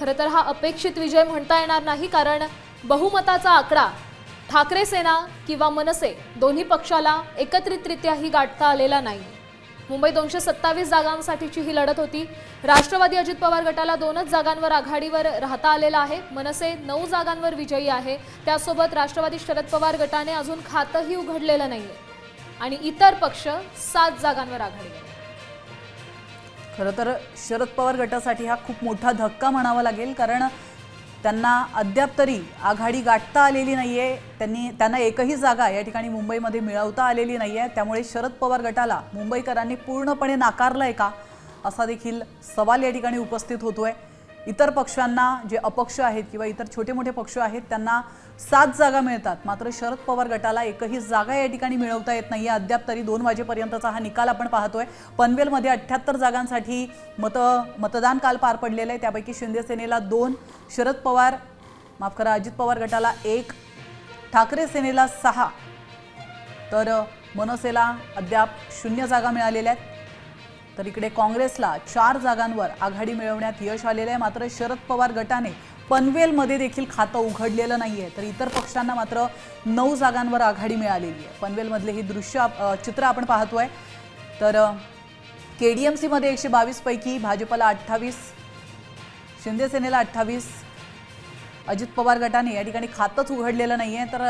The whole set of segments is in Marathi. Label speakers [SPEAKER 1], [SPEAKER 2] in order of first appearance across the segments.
[SPEAKER 1] खरं तर हा अपेक्षित विजय म्हणता येणार नाही, कारण बहुमताचा आकडा ठाकरे सेना किंवा मनसे दोन्ही पक्षाला एकत्रितरित्याही गाठता आलेला नाही। मुंबई 227 जागांसाठीची ही लढत होती। राष्ट्रवादी अजित पवार गटाला 2च जागांवर आघाडीवर राहता आलेला आहे। मनसे 9 जागांवर विजयी आहे। त्यासोबत राष्ट्रवादी शरद पवार गटाने अजून खातंही उघडलेलं नाहीये आणि इतर पक्ष 7 जागांवर आघाडीवर आहेत।
[SPEAKER 2] खरं तर शरद पवार गटासाठी हा खूप मोठा धक्का म्हणावा लागेल, कारण त्यांना अद्याप तरी आघाडी गाठता आलेली नाहीये। त्यांना एकही जागा या ठिकाणी मुंबईमध्ये मिळवता आलेली नाहीये। त्यामुळे शरद पवार गटाला मुंबईकरांनी पूर्णपणे नाकारलंय का असा देखील सवाल या ठिकाणी उपस्थित होतोय। इतर पक्षांना जे अपक्ष आहेत किंवा इतर छोटे मोठे पक्ष आहेत त्यांना 7 जागा मिळतात, मात्र शरद पवार गटाला एकही जागा या ठिकाणी मिळवता येत नाहीये। अद्याप तरी 2 वाजेपर्यंतचा हा निकाल आपण पाहतोय। पनवेलमध्ये 78 जागांसाठी मतदान काल पार पडलेलं आहे। त्यापैकी शिंदे सेनेला 2, अजित पवार गटाला 1, ठाकरे सेनेला 6, तर मनसेला अद्याप 0 जागा मिळालेल्या आहेत। तर इकडे काँग्रेसला 4 जागांवर आघाडी मिळवण्यात यश आलेलं आहे। मात्र शरद पवार गटाने पनवेलमध्ये देखील खातं उघडलेलं नाहीये, तर इतर पक्षांना मात्र 9 जागांवर आघाडी मिळालेली आहे। पनवेलमधले ही चित्र आपण पाहतोय। तर केडीएमसी मध्ये 122 पैकी भाजपला 28, शिंदे सेनेला 28, अजित पवार गटाने या ठिकाणी खातंच उघडलेलं नाहीये। तर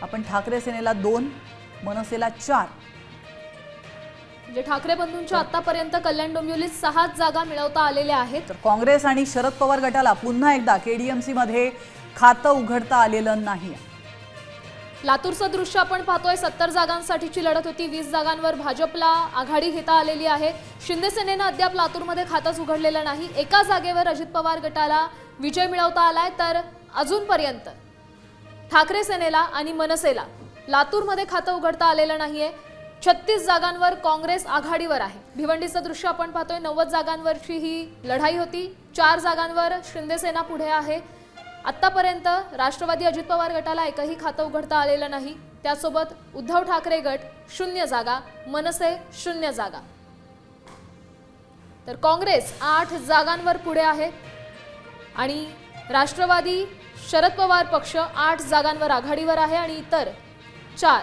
[SPEAKER 2] आपण ठाकरे सेनेला 2, मनसेला 4,
[SPEAKER 1] म्हणजे ठाकरे बंधूंच्या आतापर्यंत कल्याण डोंबिवलीत 6 जागा मिळवता आलेल्या आहेत।
[SPEAKER 2] तर काँग्रेस आणि शरद पवार गटाला पुन्हा एकदा केडीएमसी मध्ये खातं उघडता आलेलं नाही।
[SPEAKER 1] लातूरचं दृश्य आपण पाहतोय। 70 जागांसाठीची लढत होती। 20 जागांवर भाजपला आघाडी घेता आलेली आहे। शिंदे सेनेनं अद्याप लातूरमध्ये खातंच उघडलेलं नाही। एका जागेवर अजित पवार गटाला विजय मिळवता आलाय, तर अजूनपर्यंत ठाकरे सेनेला आणि मनसेला लातूरमध्ये खातं उघडता आलेलं नाहीये। 36 जागांवर काँग्रेस आघाडीवर आहे। भिवंडीचं दृश्य आपण पाहतोय। 90 जागांवरची ही लढाई होती। 4 जागांवर शिंदे सेना पुढे आहे। आतापर्यंत राष्ट्रवादी अजित पवार गटाला एकही खातं उघडता आलेलं नाही। त्यासोबत उद्धव ठाकरे गट 0 जागा, मनसे 0 जागा, तर काँग्रेस 8 जागांवर पुढे आहे आणि राष्ट्रवादी शरद पवार पक्ष 8 जागांवर आघाडीवर आहे आणि इतर 4।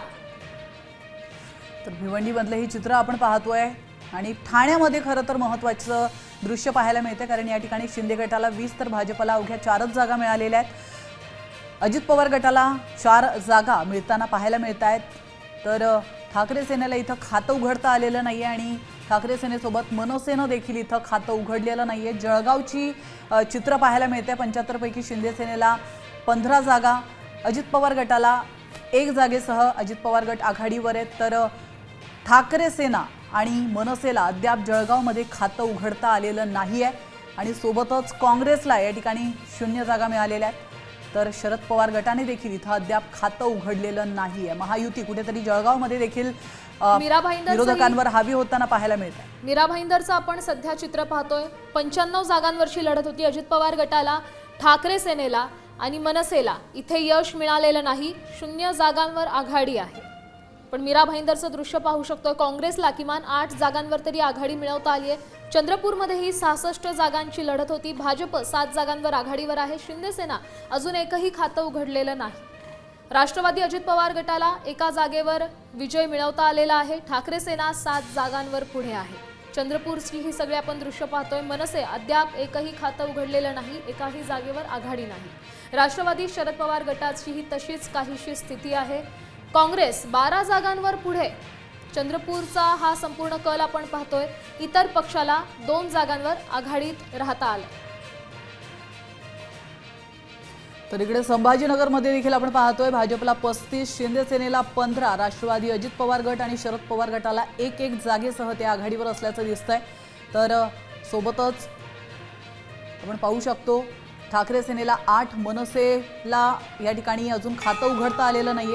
[SPEAKER 2] तर भिवंडीमधलं ही चित्र आपण पाहतोय आणि ठाण्यामध्ये खरं तर महत्त्वाचं दृश्य पाहायला मिळते, कारण या ठिकाणी शिंदे गटाला 20 तर भाजपला अवघ्या 4च जागा मिळालेल्या आहेत। अजित पवार गटाला 4 जागा मिळताना पाहायला मिळत आहेत। तर ठाकरे सेनेला इथं खातं उघडता आलेलं नाही आहे आणि ठाकरे सेनेसोबत मनसेनं देखील इथं खातं उघडलेलं नाही आहे। जळगावची चित्र पाहायला मिळते। 75 पैकी शिंदे सेनेला 15 जागा, अजित पवार गटाला 1 जागेसह अजित पवार गट आघाडीवर आहेत। तर ठाकरे सेना आणि मनसेला अद्याप जळगावमध्ये खातं उघडता आलेलं नाही आहे आणि सोबतच काँग्रेसला या ठिकाणी 0 जागा मिळालेल्या आहेत। तर शरद पवार गटाने देखील इथं अद्याप खातं उघडलेलं नाही आहे। महायुती कुठेतरी जळगावमध्ये देखील विरोधकांवर हावी होताना पाहायला मिळत आहे।
[SPEAKER 1] मीरा भाईंदरचं आपण सध्या चित्र पाहतोय। 95 जागांवरची लढत होती। अजित पवार गटाला, ठाकरे सेनेला आणि मनसेला इथे यश मिळालेलं नाही। 0 जागांवर आघाडी आहे। पण मीरा भाईंदरचं दृश्य पाहू शकतो। काँग्रेसला किमान 8 जागांवर तरी आघाडी मिळवता आली आहे। चंद्रपूरमध्येही 66 जागांची लढत होती। भाजप 7 जागांवर आघाडीवर आहे। शिंदे सेना अजून एकही खातं उघडलेलं नाही। राष्ट्रवादी अजित पवार गटाला एका जागेवर विजय मिळवता आलेला आहे। ठाकरे सेना 7 जागांवर पुढे आहे। चंद्रपूरची ही सगळे आपण दृश्य पाहतोय। मनसे अद्याप एकही खातं उघडलेलं नाही, एकाही जागेवर आघाडी नाही। राष्ट्रवादी शरद पवार गटाची ही तशीच काहीशी स्थिती आहे। काँग्रेस 12 जागांवर पुढे। चंद्रपूरचा हा संपूर्ण कल आपण पाहतोय। इतर पक्षाला 2 जागांवर आघाडीत राहता आलं।
[SPEAKER 2] तर इकडे संभाजीनगरमध्ये देखील आपण पाहतोय भाजपला 35, शिंदे सेनेला 15, राष्ट्रवादी अजित पवार गट आणि शरद पवार गटाला 1-1 जागेसह ते आघाडीवर असल्याचं दिसतंय। तर सोबतच आपण पाहू शकतो ठाकरे सेनेला 8, मनसेला या ठिकाणी अजून खातं उघडता आलेलं नाहीये।